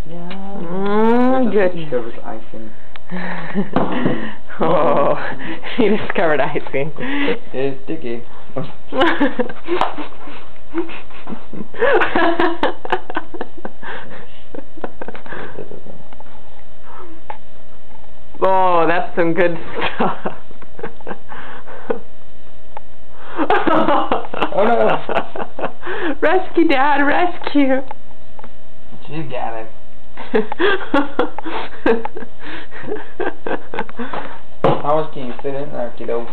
Yeah. Good. He discovers icing. Oh, he discovered icing. It's sticky. Oh, that's some good stuff. Oh no! Rescue, Dad, rescue! You got it. How much can you fit in there, kiddo?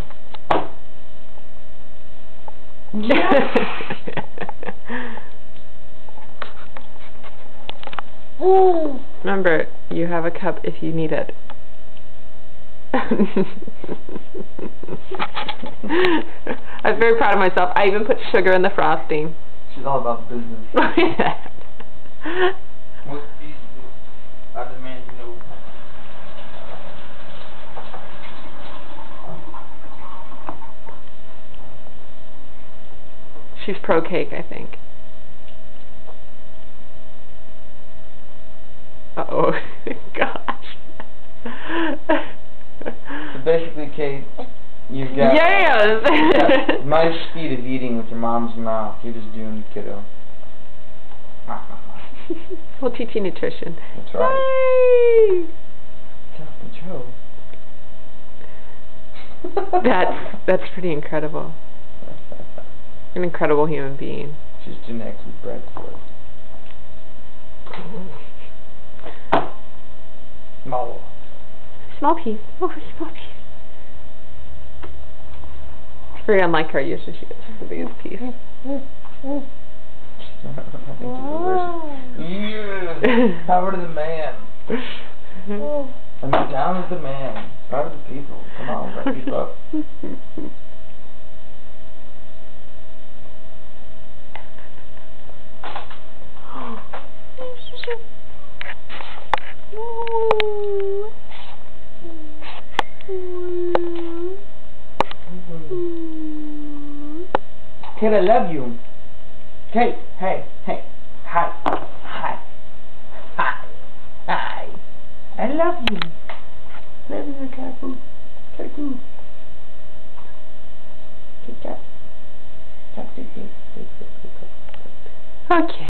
Remember, you have a cup if you need it. I was very proud of myself. I even put sugar in the frosting. She's all about the business. What piece is this? I demand to know. She's pro cake, I think. Uh-oh. Gosh. So basically, Kate, you've got yes! my speed of eating with your mom's mouth. You're just doing the kiddo. We'll teach you nutrition. That's right. Yay! Self-control. That's pretty incredible. An incredible human being. She's genetically bred for it. Small. Small piece. Oh, small piece. It's very unlike her. Usually she gets the biggest piece. I think she's delicious. Yeah. Power to the man. I mean, down is the man. Power to the people. Come on, let's keep up. Kate, I love you. Kate, hey, hi, hi, hi, hi. I love you.